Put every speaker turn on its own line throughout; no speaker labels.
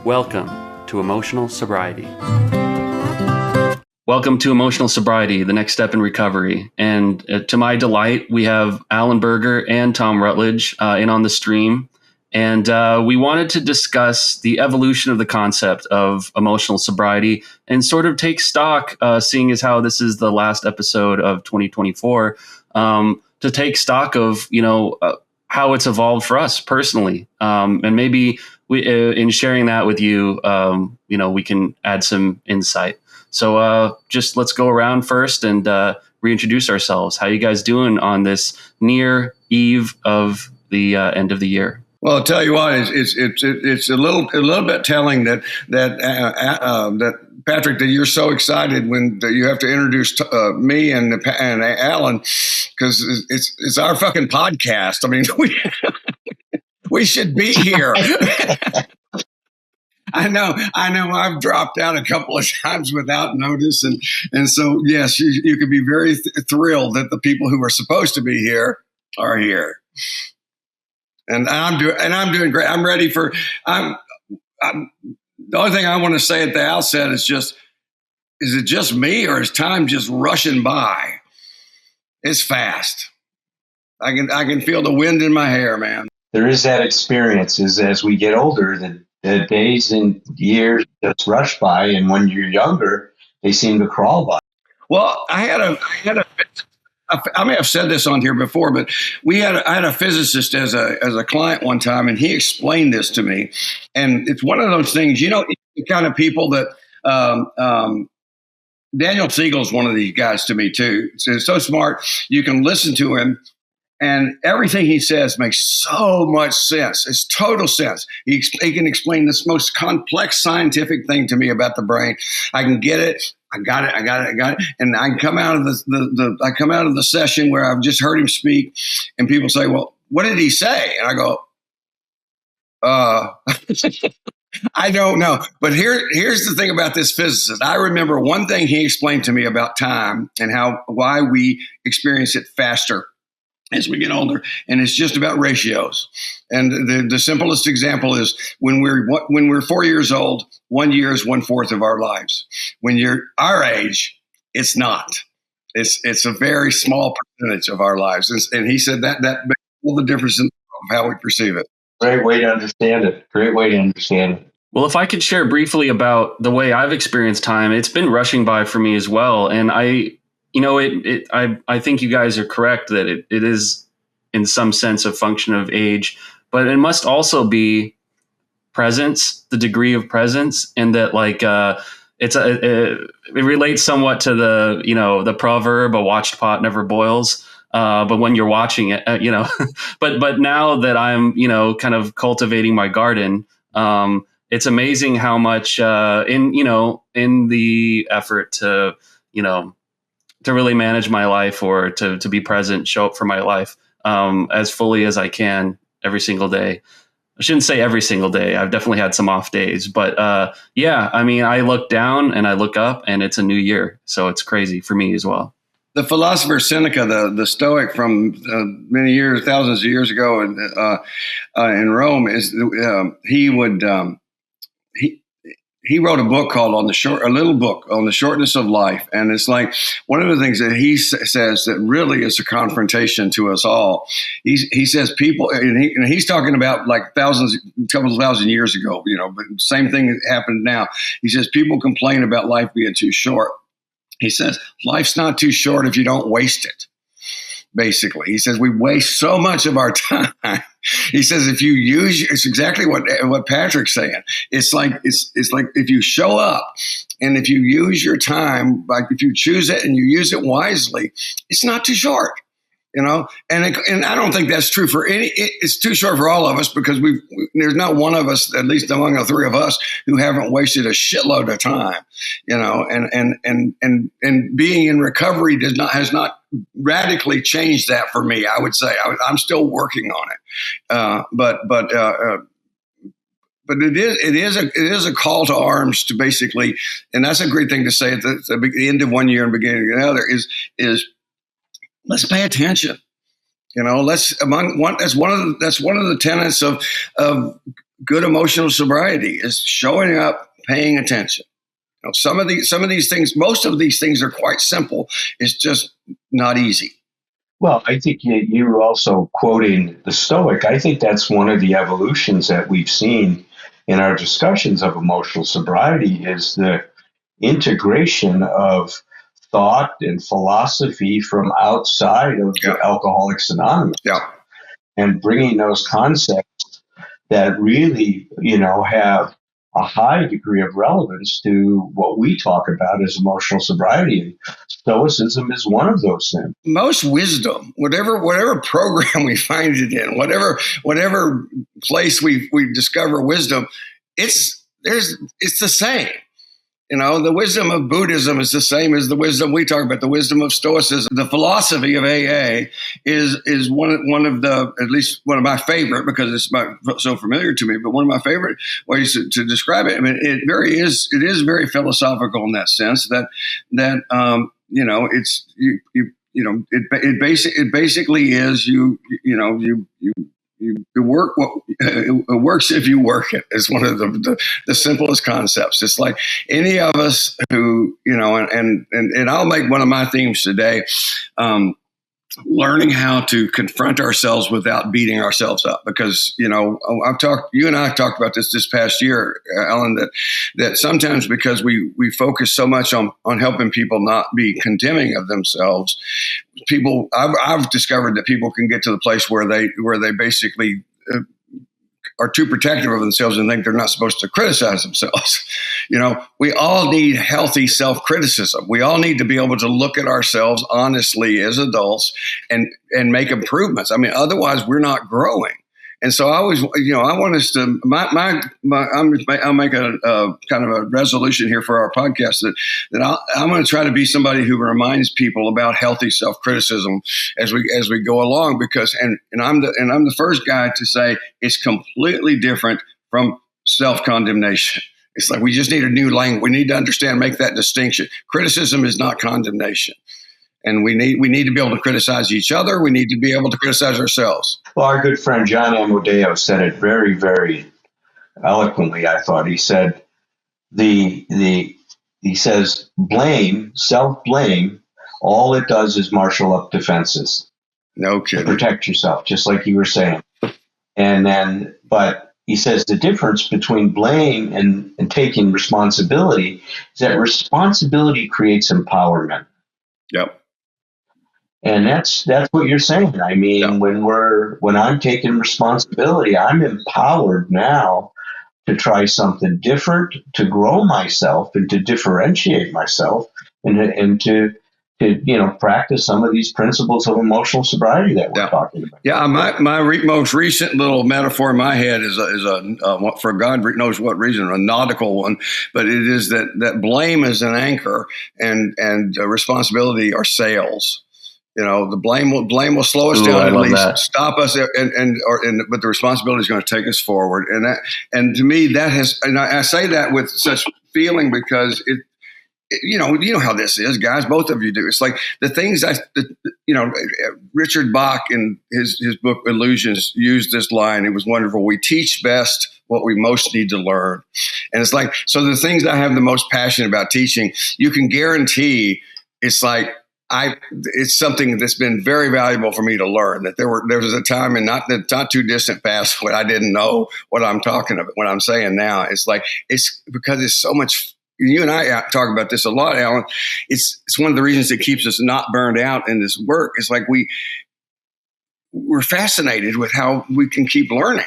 Welcome to Emotional Sobriety. Welcome to Emotional Sobriety, the next step in recovery. And to my delight, we have Alan Berger and Tom Rutledge in on the stream. And we wanted to discuss the evolution of the concept of emotional sobriety and sort of take stock, seeing as how this is the last episode of 2024, to take stock of, how it's evolved for us personally. And maybe in sharing that with you, we can add some insight. So just let's go around first and reintroduce ourselves. How you guys doing on this near eve of the end of the year?
Well, I'll tell you what, it's a little bit telling that Patrick, that you're so excited when you have to introduce me and Alan, because it's our fucking podcast. I mean, we should be here. I know. I've dropped out a couple of times without notice, and so yes, you could be very thrilled that the people who are supposed to be here are here. And I'm doing great. I'm ready for. The only thing I want to say at the outset is it just me, or is time just rushing by? It's fast. I can feel the wind in my hair, man.
There is that experience as we get older, the days and years just rush by, and when you're younger, they seem to crawl by.
Well, I may have said this on here before, but I had a physicist as a client one time, and he explained this to me. And it's one of those things, the kind of people that Daniel Siegel's one of these guys to me too. He's so smart. You can listen to him, and everything he says makes so much sense. It's total sense. He can explain this most complex scientific thing to me about the brain. I can get it. I got it. And I can come out of the session where I've just heard him speak, and people say, "Well, what did he say?" And I go, I don't know. But here's the thing about this physicist. I remember one thing he explained to me about time and why we experience it faster as we get older, and it's just about ratios. And the simplest example is when we're 4 years old, 1 year is 1/4 of our lives. When you're our age, it's not. It's a very small percentage of our lives. And he said that makes all the difference in how we perceive it.
Great way to understand it.
Well, if I could share briefly about the way I've experienced time, it's been rushing by for me as well. And I think you guys are correct that it is in some sense a function of age, but it must also be presence, the degree of presence, and that it relates somewhat to the proverb, a watched pot never boils. But when you're watching it, but now that I'm, kind of cultivating my garden, it's amazing how much in the effort to really manage my life or to be present, show up for my life as fully as I can every single day. I shouldn't say every single day. I've definitely had some off days, but I look down and I look up, and it's a new year. So it's crazy for me as well.
The philosopher Seneca, the Stoic from thousands of years ago in Rome, he wrote a book called a little book on the shortness of life. And it's like one of the things that he says that really is a confrontation to us all. He says people, and he's talking about like couple of thousand years ago, but same thing happened now. He says people complain about life being too short. He says life's not too short if you don't waste it. Basically, he says we waste so much of our time. He says if you it's exactly what Patrick's saying. It's like if you show up and if you use your time, like if you choose it and you use it wisely, it's not too short. And I don't think that's true for it's too short for all of us, because there's not one of us, at least among the three of us, who haven't wasted a shitload of time, and being in recovery has not radically changed that for me. I would say I'm still working on it. But it is a call to arms to basically, and that's a great thing to say at the end of 1 year and beginning of another is let's pay attention. That's one of the tenets of good emotional sobriety is showing up, paying attention. Some of these things, most of these things are quite simple. It's just not easy.
Well, I think you also quoting the Stoic. I think that's one of the evolutions that we've seen in our discussions of emotional sobriety is the integration of thought and philosophy from outside of Alcoholics Anonymous, and bringing those concepts that really, have a high degree of relevance to what we talk about as emotional sobriety. And Stoicism is one of those things.
Most wisdom, whatever program we find it in, whatever place we discover wisdom, it's the same. The wisdom of Buddhism is the same as the wisdom we talk about. The wisdom of Stoicism, the philosophy of AA is one of the, at least one of my favorite, because it's so familiar to me. But one of my favorite ways to describe it. I mean, it is very philosophical in that sense. It basically is it works if you work it. It's one of the simplest concepts. It's like any of us who, and I'll make one of my themes today, learning how to confront ourselves without beating ourselves up. Because, you and I have talked about this past year, Alan, that sometimes because we focus so much on helping people not be condemning of themselves, I've discovered that people can get to the place where they basically are too protective of themselves and think they're not supposed to criticize themselves. We all need healthy self-criticism. We all need to be able to look at ourselves honestly as adults and make improvements. I mean, otherwise we're not growing. And so I always, I want us to, I'll make a kind of a resolution here for our podcast that I'm going to try to be somebody who reminds people about healthy self-criticism as we go along, because, and I'm the first guy to say it's completely different from self-condemnation. It's like, we just need a new language. We need to understand, make that distinction. Criticism is not condemnation. And we need to be able to criticize each other. We need to be able to criticize ourselves.
Well, our good friend John Amodeo said it very, very eloquently, I thought. He said, he says, self-blame, all it does is marshal up defenses.
No kidding.
To protect yourself, just like you were saying. But he says the difference between blame and taking responsibility is that responsibility creates empowerment.
Yep.
And that's what you're saying. I mean, when I'm taking responsibility, I'm empowered now to try something different, to grow myself and to differentiate myself and to practice some of these principles of emotional sobriety that we're talking about.
Yeah, my most recent little metaphor in my head is for God knows what reason, a nautical one, but it is that blame is an anchor and responsibility are sails. The blame will slow us down, at least stop us, but the responsibility is going to take us forward. And to me, that has, and I say that with such feeling because you know how this is, guys. Both of you do. It's like the things Richard Bach in his book Illusions used this line. It was wonderful. We teach best what we most need to learn. And it's like, so the things I have the most passion about teaching, you can guarantee it's like, it's something that's been very valuable for me to learn. That there was a time in not too distant past when I didn't know what I'm talking about, what I'm saying now. It's like, it's because it's so much. You and I talk about this a lot, Alan. It's one of the reasons that keeps us not burned out in this work. It's like we're fascinated with how we can keep learning,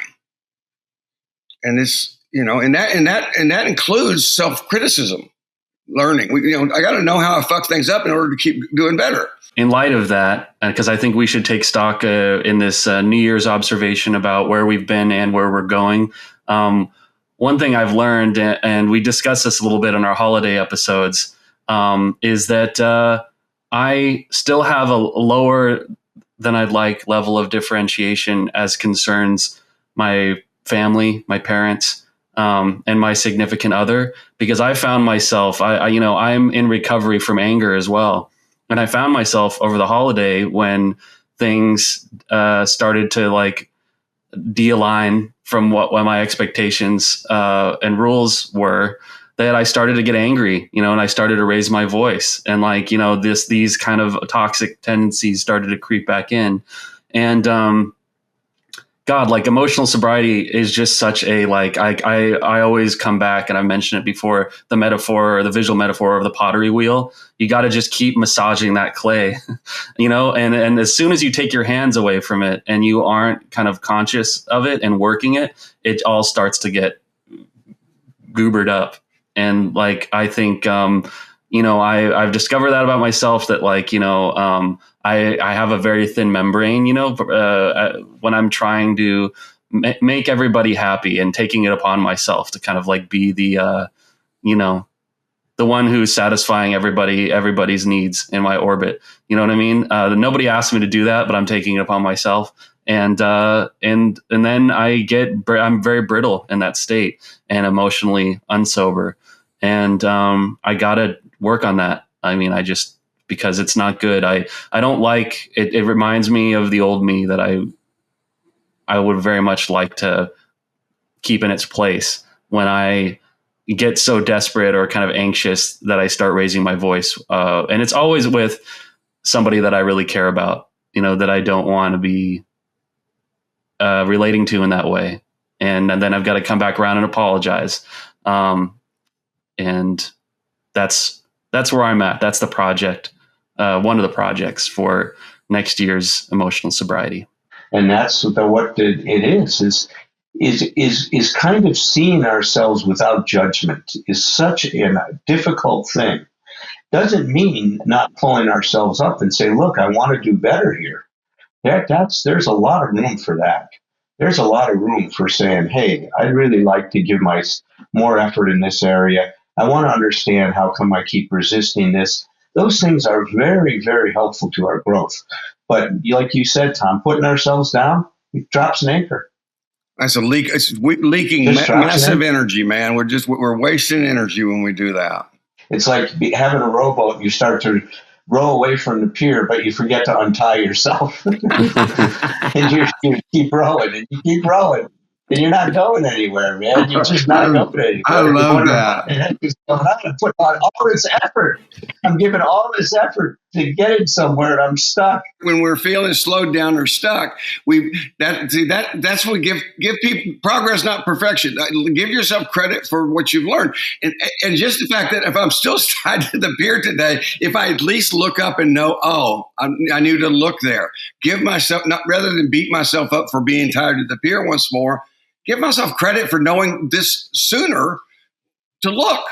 and it's and that includes self-criticism. Learning, I got to know how I fuck things up in order to keep doing better.
In light of that, because I think we should take stock in this New Year's observation about where we've been and where we're going. One thing I've learned, and we discussed this a little bit in our holiday episodes, is that I still have a lower than I'd like level of differentiation as concerns my family, my parents, and my significant other, because I found myself, I'm in recovery from anger as well. And I found myself over the holiday when things started to like de-align from what my expectations and rules were, that I started to get angry, you know, and I started to raise my voice, and like, you know, these kind of toxic tendencies started to creep back in. And God, like emotional sobriety is just such a, like, I always come back, and I've mentioned it before, the metaphor or the visual metaphor of the pottery wheel. You got to just keep massaging that clay, you know, and as soon as you take your hands away from it and you aren't kind of conscious of it and working it, it all starts to get goobered up. And like, I think, you know, I've discovered that about myself, that like, you know, I have a very thin membrane, you know, when I'm trying to make everybody happy and taking it upon myself to kind of like be the, you know, the one who's satisfying everybody's needs in my orbit. You know what I mean? Nobody asked me to do that, but I'm taking it upon myself. And then I'm very brittle in that state and emotionally unsober. And I got to work on that. I mean, because it's not good. I don't like it. It reminds me of the old me that I would very much like to keep in its place when I get so desperate or kind of anxious that I start raising my voice. And it's always with somebody that I really care about, you know, that I don't want to be relating to in that way. And then I've got to come back around and apologize. And that's where I'm at. That's the project. One of the projects for next year's emotional sobriety.
And that's what it is kind of seeing ourselves without judgment is such a difficult thing. Doesn't mean not pulling ourselves up and say, look, I want to do better here. There's a lot of room for that. There's a lot of room for saying, hey, I'd really like to give more effort in this area. I want to understand how come I keep resisting this. Those things are very, very helpful to our growth. But like you said, Tom, putting ourselves down, it drops an anchor.
That's a leak. It's leaking massive energy, man. We're wasting energy when we do that.
It's like having a rowboat. You start to row away from the pier, but you forget to untie yourself. And you keep rowing, and you keep rowing, and you're not going anywhere, man. You're just not going anywhere.
I love that.
I'm putting on all this effort. I'm giving all this effort to get it somewhere, and I'm stuck.
When we're feeling slowed down or stuck, that's what give people progress, not perfection. Give yourself credit for what you've learned, and just the fact that if I'm still tied to the pier today, if I at least look up and know, I need to look there. Give myself, not rather than beat myself up for being tied to the pier once more. Give myself credit for knowing this sooner to look,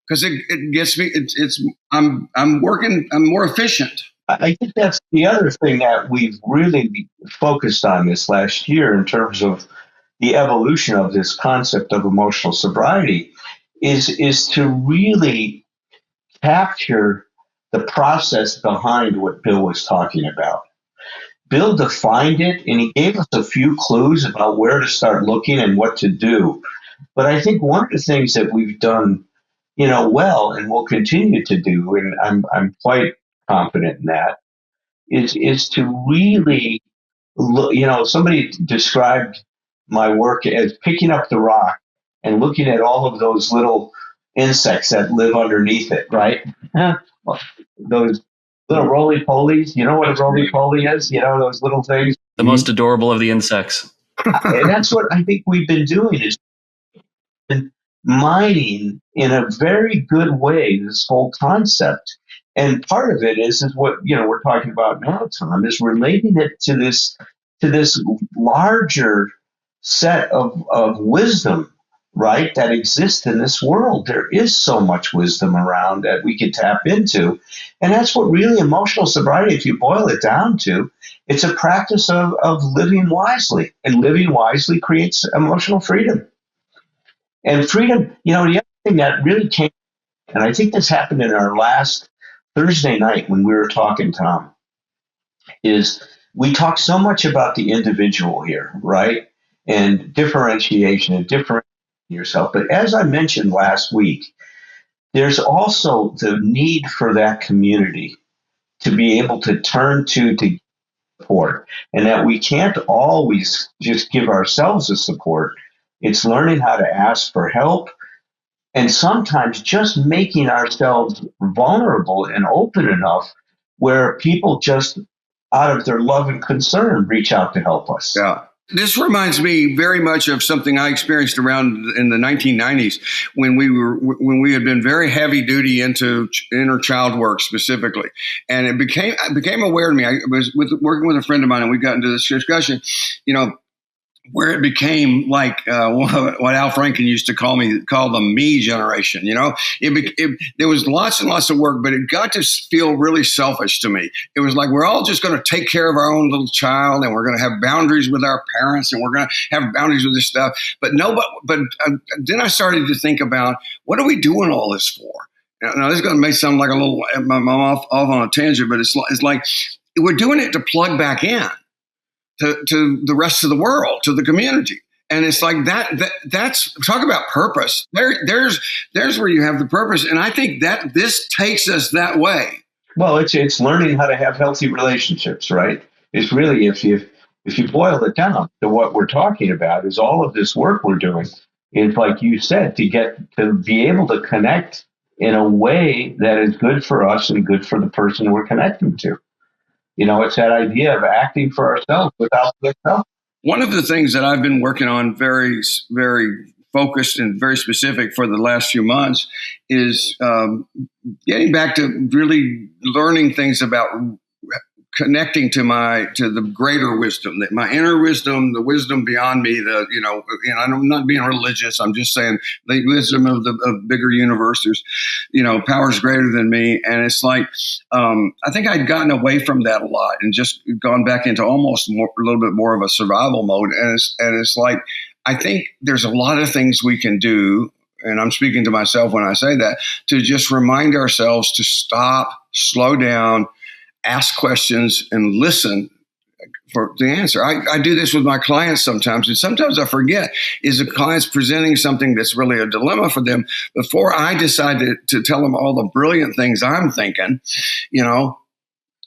because it gets me. I'm working. I'm more efficient.
I think that's the other thing that we've really focused on this last year in terms of the evolution of this concept of emotional sobriety is to really capture the process behind what Bill was talking about. Bill defined it, and he gave us a few clues about where to start looking and what to do. But I think one of the things that we've done, well, and will continue to do, and I'm quite confident in that, is to really look. Somebody described my work as picking up the rock and looking at all of those little insects that live underneath it, right? Those little roly-polies. You know what a roly-poly is? Those little things.
The most adorable of the insects.
And that's what I think we've been doing, is been mining in a very good way this whole concept. And part of it is what we're talking about now, Tom, is relating it to this larger set of wisdom, right, that exists in this world. There is so much wisdom around that we can tap into. And that's what really emotional sobriety, if you boil it down to, it's a practice of living wisely. And living wisely creates emotional freedom. And freedom, the other thing that really came, and I think this happened in our last Thursday night when we were talking, Tom, is we talk so much about the individual here, right? And differentiation and differentiating yourself. But as I mentioned last week, there's also the need for that community to be able to turn to support, and that we can't always just give ourselves the support. It's learning how to ask for help, and sometimes just making ourselves vulnerable and open enough where people just, out of their love and concern, reach out to help us.
Yeah. This reminds me very much of something I experienced around in the 1990s when we had been very heavy duty into inner child work specifically, and it became aware to me. I was working with a friend of mine, and we got into this discussion, where it became like what Al Franken used to call the me generation. There was lots and lots of work, but it got to feel really selfish to me. It was like we're all just going to take care of our own little child, and we're going to have boundaries with our parents, and we're going to have boundaries with this stuff. But then I started to think about, what are we doing all this for? Now this is going to may sound like a little, I'm off on a tangent, but it's like we're doing it to plug back in to the rest of the world, to the community. And it's like that's talk about purpose. There's where you have the purpose. And I think that this takes us that way.
Well, it's learning how to have healthy relationships, right? It's really, if you boil it down to what we're talking about, is all of this work we're doing is, like you said, to be able to connect in a way that is good for us and good for the person we're connecting to. It's that idea of acting for ourselves without ourselves.
One of the things that I've been working on very, very focused and very specific for the last few months is getting back to really learning things about connecting to the greater wisdom, that my inner wisdom, the wisdom beyond me, I'm not being religious. I'm just saying the wisdom of bigger universe. There's, powers greater than me. And it's like, I think I'd gotten away from that a lot and just gone back into almost a little bit more of a survival mode. And it's like, I think there's a lot of things we can do, and I'm speaking to myself when I say that, to just remind ourselves to stop, slow down, ask questions, and listen for the answer. I do this with my clients sometimes, and sometimes I forget, is the client's presenting something that's really a dilemma for them? Before I decide to tell them all the brilliant things I'm thinking,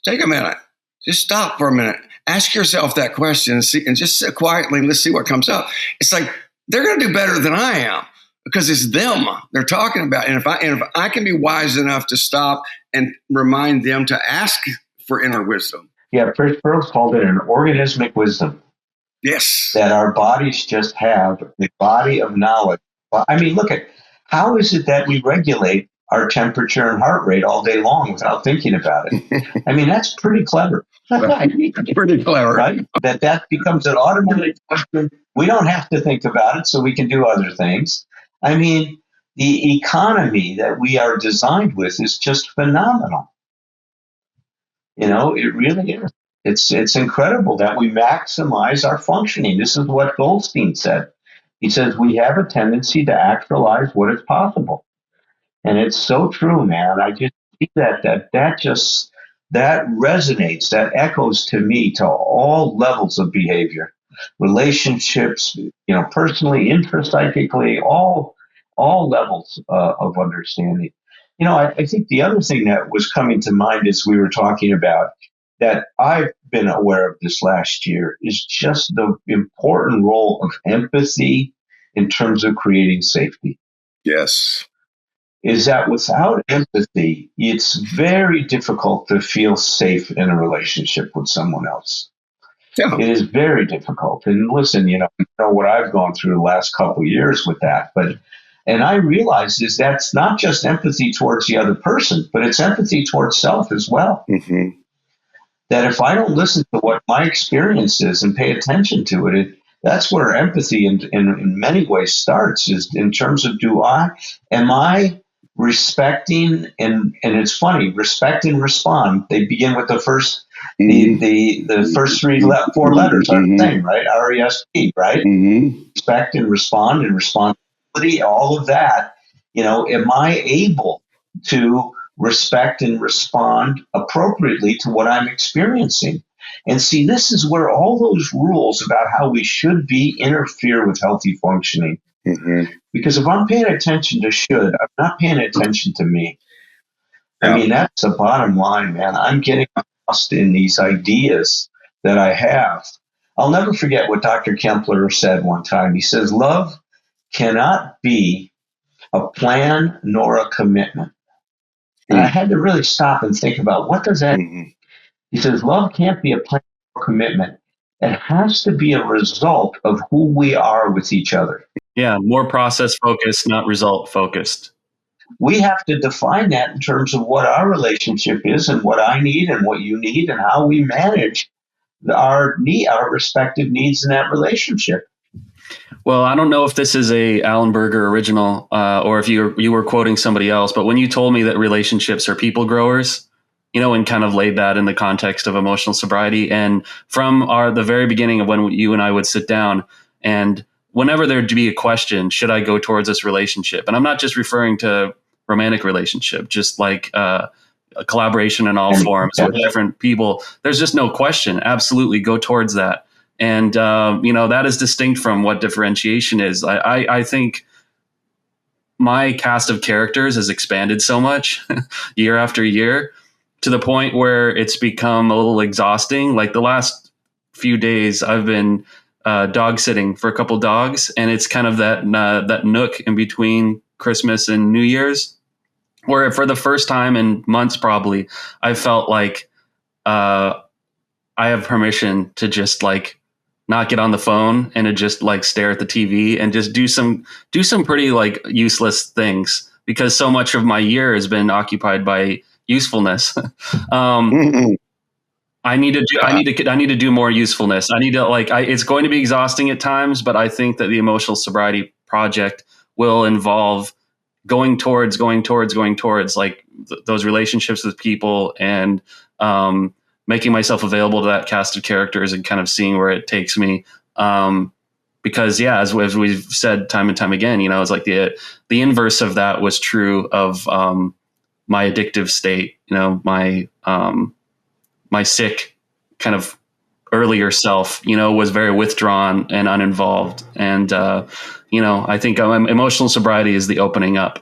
take a minute. Just stop for a minute. Ask yourself that question and just sit quietly and let's see what comes up. It's like they're going to do better than I am because it's them they're talking about. And if I can be wise enough to stop and remind them to ask for inner wisdom.
Yeah, Fritz Perls called it an organismic wisdom.
Yes.
That our bodies just have a body of knowledge. I mean, look at, how is it that we regulate our temperature and heart rate all day long without thinking about it? I mean, that's pretty clever.
Pretty clever.
Right? That becomes an automatic question. We don't have to think about it, so we can do other things. I mean, the economy that we are designed with is just phenomenal. It really is. It's incredible that we maximize our functioning. This is what Goldstein said. He says we have a tendency to actualize what is possible. And it's so true, man. I just see that resonates, that echoes to me to all levels of behavior, relationships, personally, intrapsychically, all levels of understanding. I think the other thing that was coming to mind as we were talking about, that I've been aware of this last year, is just the important role of empathy in terms of creating safety.
Yes.
Is that without empathy, it's very difficult to feel safe in a relationship with someone else. Yeah. It is very difficult. And listen, you know what I've gone through the last couple of years with that. And I realize is that's not just empathy towards the other person, but it's empathy towards self as well.
Mm-hmm.
That if I don't listen to what my experience is and pay attention to it, that's where empathy in many ways starts, is in terms of am I respecting, and it's funny, respect and respond, they begin with the first, the first four letters are the same, right? R-E-S-P, right?
Mm-hmm.
Respect and responsibility, all of that, am I able to respect and respond appropriately to what I'm experiencing? And see, this is where all those rules about how we should be interfere with healthy functioning.
Mm-hmm.
Because if I'm paying attention to should, I'm not paying attention to me.
Yeah.
I mean, that's the bottom line, man. I'm getting lost in these ideas that I have. I'll never forget what Dr. Kempler said one time. He says, love cannot be a plan nor a commitment. And I had to really stop and think about, what does that mean? He says, love can't be a plan or commitment. It has to be a result of who we are with each other.
Yeah, more process focused, not result focused.
We have to define that in terms of what our relationship is and what I need and what you need and how we manage our respective needs in that relationship.
Well, I don't know if this is a Alan Berger original or if you were quoting somebody else, but when you told me that relationships are people growers, and kind of laid that in the context of emotional sobriety, and from the very beginning of when you and I would sit down, and whenever there'd be a question, should I go towards this relationship? And I'm not just referring to romantic relationship, just like a collaboration in all forms with different people. There's just no question. Absolutely go towards that. And, that is distinct from what differentiation is. I think my cast of characters has expanded so much year after year to the point where it's become a little exhausting. Like the last few days I've been dog sitting for a couple dogs, and it's kind of that nook in between Christmas and New Year's where for the first time in months, probably I felt like I have permission to just like not get on the phone and to just like stare at the TV and just do some pretty like useless things, because so much of my year has been occupied by usefulness. I need to do more usefulness. I need to it's going to be exhausting at times, but I think that the emotional sobriety project will involve going towards like those relationships with people, and making myself available to that cast of characters and kind of seeing where it takes me. Because as we've said time and time again, it's like the inverse of that was true of my addictive state, my sick kind of earlier self, was very withdrawn and uninvolved. And, I think emotional sobriety is the opening up.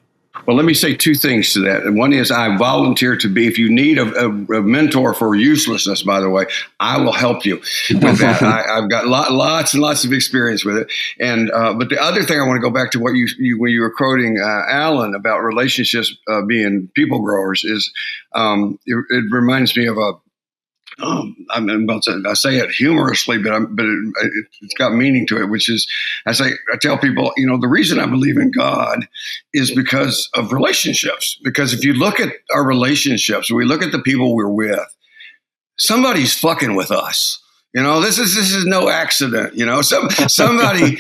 Well, let me say two things to that. One is I volunteer to be, if you need a mentor for uselessness, by the way, I will help you with that. I've got lots and lots of experience with it. And but the other thing I want to go back to what when you were quoting Allen about relationships being people growers is it reminds me of I say it humorously, but it's got meaning to it, which is, I tell people, the reason I believe in God is because of relationships. Because if you look at our relationships, we look at the people we're with, somebody's fucking with us. This is no accident. Somebody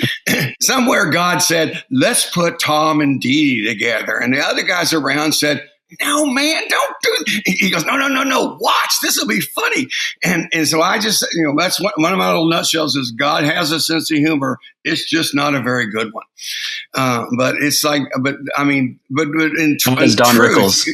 somewhere God said, let's put Tom and Dee together, and the other guys around said, no, man, don't do it. He goes, no, watch. This will be funny. And so I just, that's one of my little nutshells is God has a sense of humor. It's just not a very good one. But it's like, but in
as Don Rickles.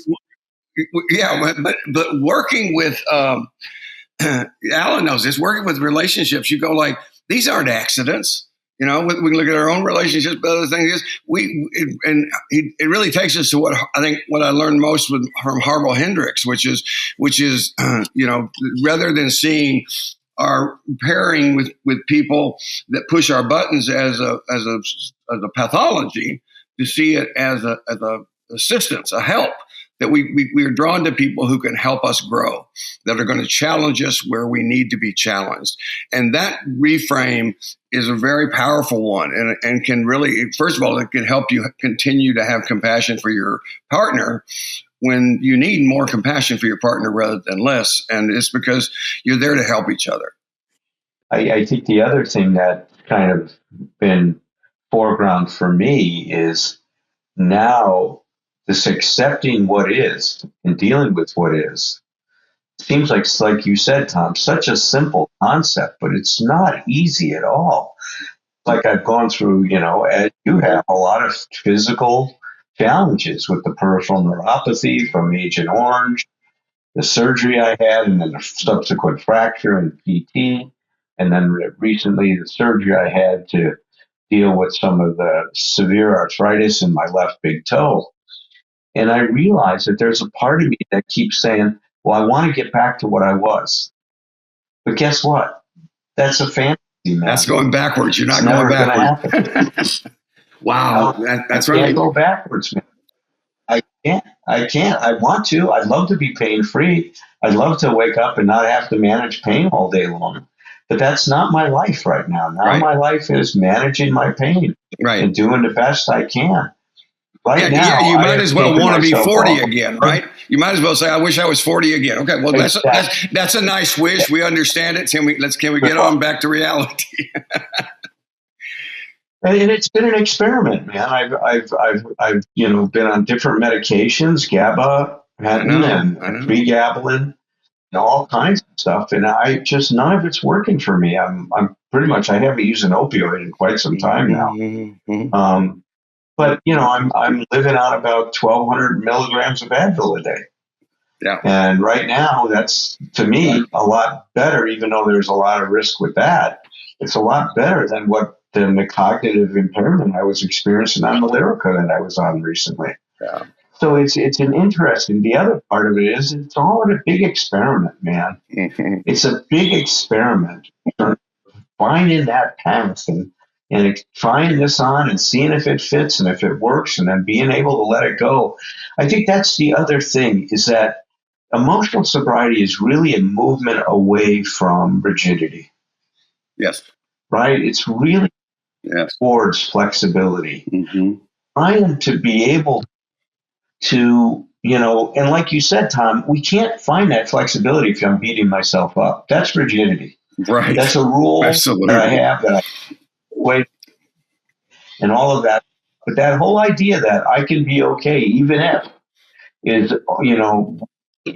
Yeah, but working with, Alan knows this, working with relationships, you go like, these aren't accidents. We can look at our own relationships, but other thing is it really takes us to what I learned most from Harville Hendricks, which is rather than seeing our pairing with people that push our buttons as a pathology, to see it as a assistance, a help. That we are drawn to people who can help us grow, that are going to challenge us where we need to be challenged. And that reframe is a very powerful one, and can really, first of all, it can help you continue to have compassion for your partner when you need more compassion for your partner rather than less. And it's because you're there to help each other.
I think the other thing that kind of been foreground for me is now this accepting what is and dealing with what is. Seems like you said, Tom, such a simple concept, but it's not easy at all. Like I've gone through, as you have, a lot of physical challenges with the peripheral neuropathy from Agent Orange, the surgery I had, and then the subsequent fracture and PT, and then recently the surgery I had to deal with some of the severe arthritis in my left big toe. And I realized that there's a part of me that keeps saying, well, I want to get back to what I was. But guess what? That's a fantasy, man.
That's going backwards. You're not
It's
going
never
backwards. Wow. That's
I
right.
can't go backwards, man. I can't. I want to. I'd love to be pain free. I'd love to wake up and not have to manage pain all day long. But that's not my life right now. Now
Right.
my life is managing my pain
Right.
and doing the best I can. Right now,
you might as well want to be 40
off.
again, right? You might as well say, "I wish I was 40 again." Okay, well, that's a nice wish. We understand it. Can we get on back to reality?
And it's been an experiment, man. I've been on different medications, GABA, and pregabalin, and all kinds of stuff, and none of it's working for me. I'm pretty much, I haven't used an opioid in quite some time now. Mm-hmm. But I'm living on about 1,200 milligrams of Advil a day.
Yeah.
And right now, that's, to me, a lot better, even though there's a lot of risk with that. It's a lot better than the cognitive impairment I was experiencing on the Lyrica that I was on recently.
Yeah.
So it's an interesting. The other part of it is it's all a big experiment, man. Mm-hmm. It's a big experiment. Finding that path and trying this on and seeing if it fits and if it works and then being able to let it go. I think that's the other thing, is that emotional sobriety is really a movement away from rigidity.
Yes.
Right? It's really towards flexibility. Mm-hmm. Trying to be able to, and like you said, Tom, we can't find that flexibility if I'm beating myself up. That's rigidity.
Right.
That's a rule
Absolutely.
that I have that I wait and all of that. But that whole idea that I can be okay even if is,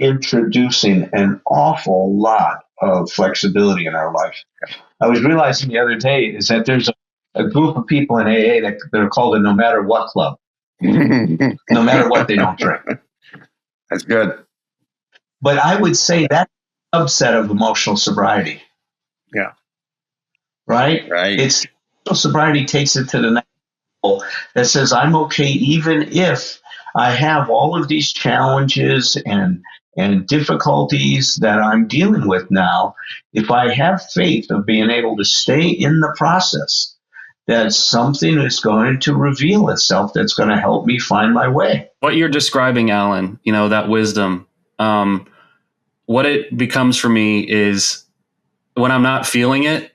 introducing an awful lot of flexibility in our life. I was realizing the other day is that there's a group of people in AA that they're called a no matter what club. No matter what, they don't drink.
That's good.
But I would say that's a subset of emotional sobriety.
Yeah.
Right?
Right.
It's emotional sobriety takes it to the next level that says I'm okay even if I have all of these challenges and difficulties that I'm dealing with now. If I have faith of being able to stay in the process, that something is going to reveal itself that's going to help me find my way.
What you're describing, Alan, that wisdom, what it becomes for me is when I'm not feeling it,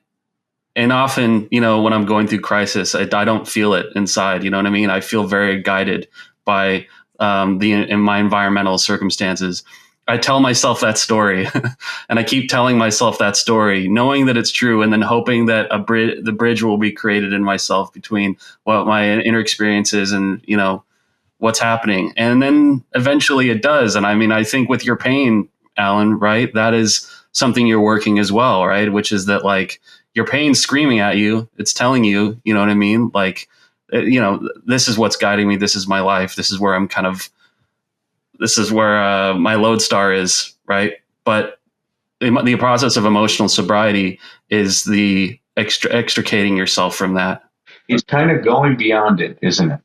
and often, when I'm going through crisis, I don't feel it inside. You know what I mean? I feel very guided by in my environmental circumstances. I tell myself that story and I keep telling myself that story, knowing that it's true, and then hoping that the bridge will be created in myself between what my inner experience is and, what's happening. And then eventually it does. And I mean, I think with your pain, Alan, right, that is something you're working as well, right? Which is that, like, your pain's screaming at you. It's telling you, you know what I mean? Like, this is what's guiding me. This is my life. This is where my lodestar is, right? But the process of emotional sobriety is the extricating yourself from that.
It's kind of going beyond it, isn't it?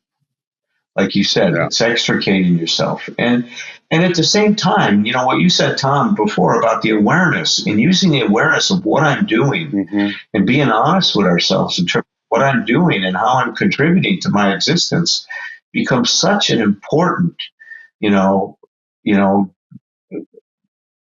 Like you said, It's extricating yourself. And at the same time, what you said, Tom, before about the awareness and using the awareness of what I'm doing and being honest with ourselves in terms of what I'm doing and how I'm contributing to my existence becomes such an important,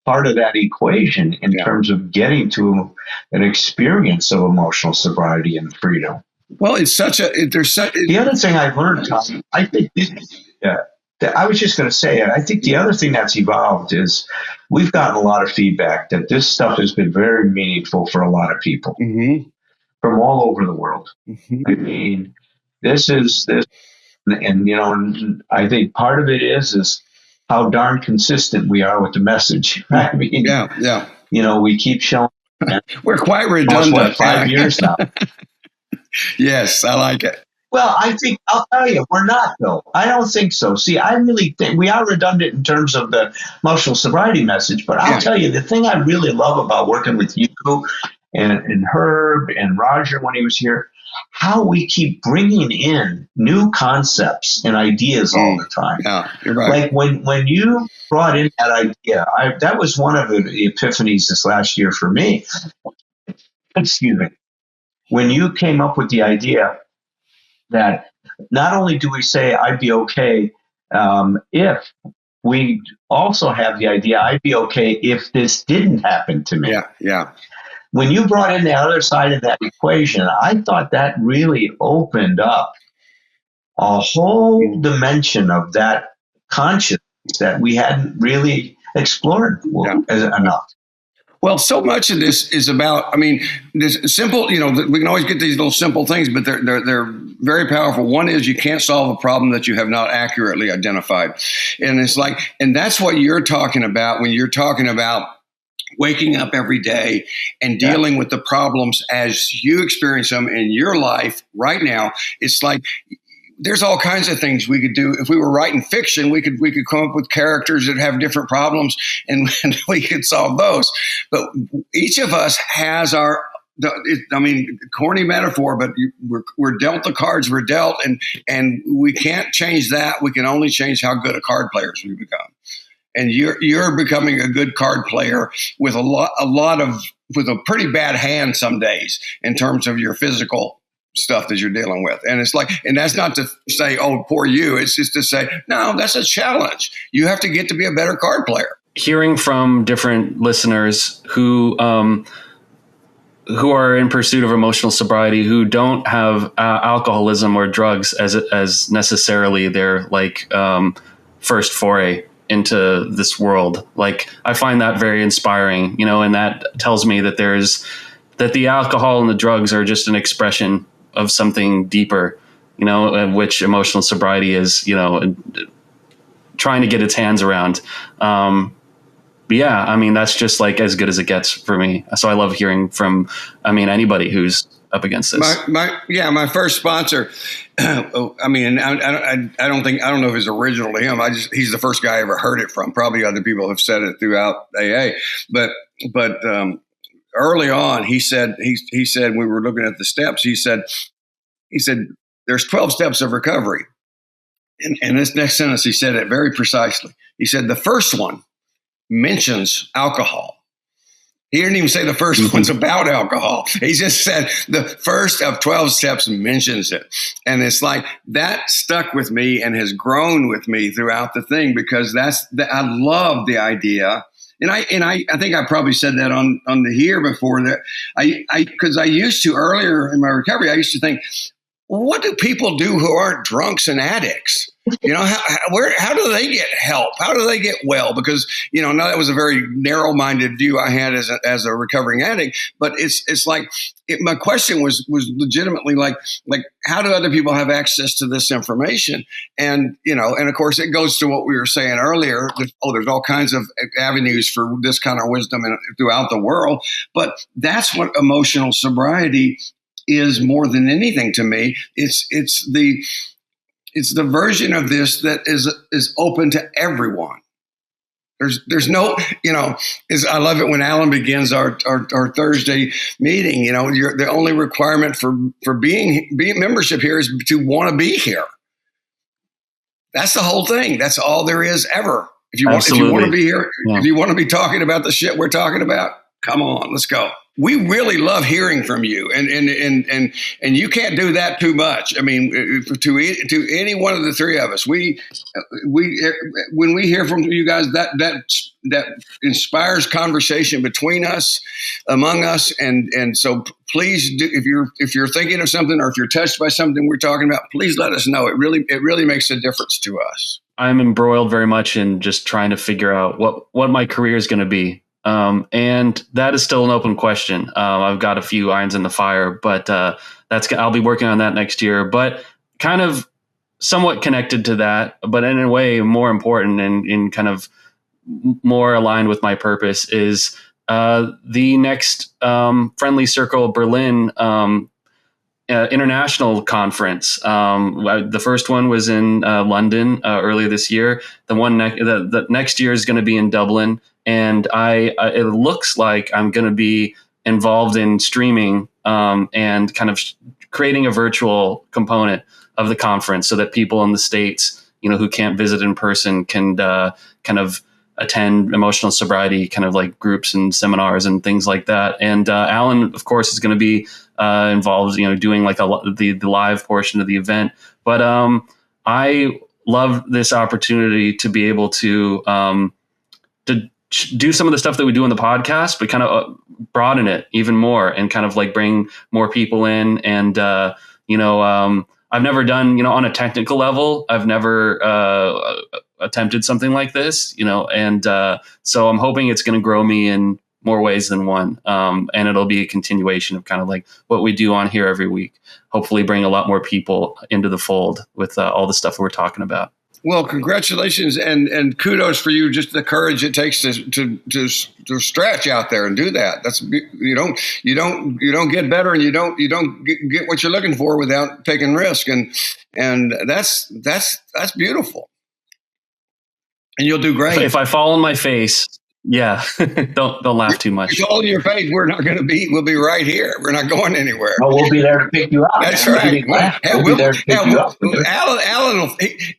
part of that equation in terms of getting to an experience of emotional sobriety and freedom.
Well, the
other thing I've learned, Tom, I think I was just going to say it. I think the other thing that's evolved is we've gotten a lot of feedback that this stuff has been very meaningful for a lot of people from all over the world. Mm-hmm. I mean, and I think part of it is how darn consistent we are with the message. I mean, we keep showing.
We're quite redundant.
5 years now.
Yes, I like it.
Well, I'll tell you, we're not, though. I don't think so. See, I really think we are redundant in terms of the emotional sobriety message, but I'll tell you, the thing I really love about working with you and Herb and Roger when he was here, how we keep bringing in new concepts and ideas all the time.
Yeah, you're right.
Like when you brought in that idea, that was one of the epiphanies this last year for me. excuse me, when you came up with the idea that not only do we say I'd be okay if we also have the idea I'd be okay if this didn't happen to me.
Yeah, yeah.
When you brought in the other side of that equation, I thought that really opened up a whole dimension of that consciousness that we hadn't really explored enough.
Well, so much of this is about, I mean, this simple, you know, we can always get these little simple things, but they're very powerful. One is you can't solve a problem that you have not accurately identified. And it's like, and that's what you're talking about when you're talking about waking up every day and dealing with the problems as you experience them in your life right now. It's like, there's all kinds of things we could do. If we were writing fiction, we could come up with characters that have different problems and we could solve those. But each of us has corny metaphor, but we're dealt the cards we're dealt, and we can't change that. We can only change how good a card players we become. And you're becoming a good card player with with a pretty bad hand some days in terms of your physical stuff that you're dealing with. And it's like, and that's not to say, oh, poor you. It's just to say, no, that's a challenge. You have to get to be a better card player.
Hearing from different listeners who are in pursuit of emotional sobriety, who don't have alcoholism or drugs as necessarily their first foray into this world. Like, I find that very inspiring, you know, and that tells me that that the alcohol and the drugs are just an expression of something deeper, you know, which emotional sobriety is, you know, trying to get its hands around. But yeah, I mean, that's just like as good as it gets for me. So I love hearing from, anybody who's up against this.
My first sponsor, I don't know if it's original to him. He's the first guy I ever heard it from. Probably other people have said it throughout AA, but early on, he said, we were looking at the steps. He said, there's 12 steps of recovery. And this next sentence, he said it very precisely. He said, the first one mentions alcohol. He didn't even say the first one's about alcohol. He just said the first of 12 steps mentions it. And it's like that stuck with me and has grown with me throughout the thing, because I love the idea. And I think I probably said that on the here before, that because I used to, earlier in my recovery, I used to think, well, what do people do who aren't drunks and addicts? You know, how do they get help? How do they get well? Because, you know, now that was a very narrow-minded view I had as a recovering addict. But it's like, my question was legitimately like, how do other people have access to this information? And, you know, and of course it goes to what we were saying earlier. There's all kinds of avenues for this kind of wisdom throughout the world. But that's what emotional sobriety is more than anything to me. It's the version of this that is open to everyone. There's no, you know, I love it when Allen begins our Thursday meeting. You know, the only requirement for being membership here is to want to be here. That's the whole thing. That's all there is ever. If you want to be here, if you want to be talking about the shit we're talking about, come on, let's go. We really love hearing from you, and you can't do that too much. I mean, to any one of the three of us, we when we hear from you guys, that inspires conversation between us, among us, and so please do, if you're thinking of something, or if you're touched by something we're talking about, please let us know. It really makes a difference to us.
I'm embroiled very much in just trying to figure out what my career is going to be. And that is still an open question. I've got a few irons in the fire, but I'll be working on that next year. But kind of somewhat connected to that, but in a way more important and kind of more aligned with my purpose is the next Friendly Circle Berlin international conference. The first one was in London earlier this year. The next year is going to be in Dublin. And it looks like I'm going to be involved in streaming and kind of creating a virtual component of the conference so that people in the States, you know, who can't visit in person can kind of attend emotional sobriety kind of like groups and seminars and things like that. And Allen, of course, is going to be involved, doing like the live portion of the event. But I love this opportunity to be able to do some of the stuff that we do in the podcast, but kind of broaden it even more and kind of like bring more people in. And, I've never done, on a technical level, I've never attempted something like this, and so I'm hoping it's going to grow me in more ways than one. And it'll be a continuation of kind of like what we do on here every week. Hopefully bring a lot more people into the fold with all the stuff we're talking about.
Well, congratulations and kudos for you. Just the courage it takes to stretch out there and do that. That's you don't get better and you don't get what you're looking for without taking risk, and that's beautiful. And you'll do great.
If I fall on my face, yeah, don't laugh too much.
If you fall on your face, we'll be right here. We're not going anywhere.
Oh, we'll be there to pick you up.
That's right. Allen,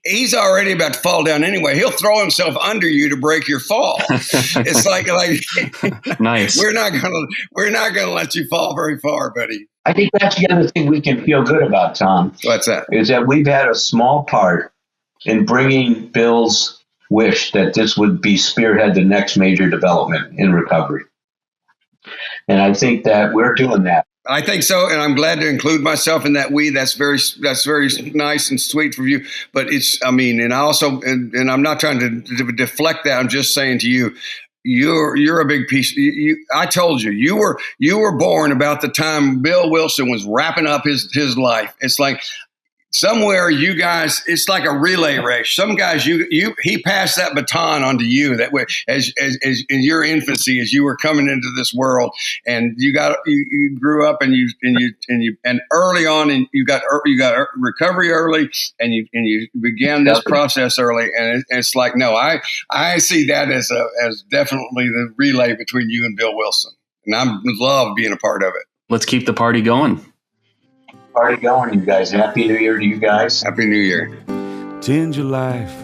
he's already about to fall down anyway. He'll throw himself under you to break your fall. It's like
nice.
We're not gonna let you fall very far, buddy.
I think that's the other thing we can feel good about, Tom.
What's that?
Is that we've had a small part in bringing Bill's wish that this would be spearhead the next major development in recovery. And I think that we're doing that.
I think so, and I'm glad to include myself in that that's very nice and sweet for you. But and I also, and I'm not trying to deflect that. I'm just saying to you, you're a big piece. I told you, you were born about the time Bill Wilson was wrapping up his life. It's like, somewhere you guys, it's like a relay race. Some guys, he passed that baton onto you that way as in your infancy, as you were coming into this world, and you grew up and early on, and you got recovery early, and you began this process early, and it's like, no, I see that as definitely the relay between you and Bill Wilson, and I love being a part of it.
Let's keep the party going.
Party going, you guys. Happy New Year to you guys.
Happy New Year.
Tend your life,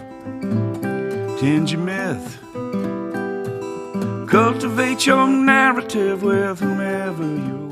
tend your myth, cultivate your narrative with whomever you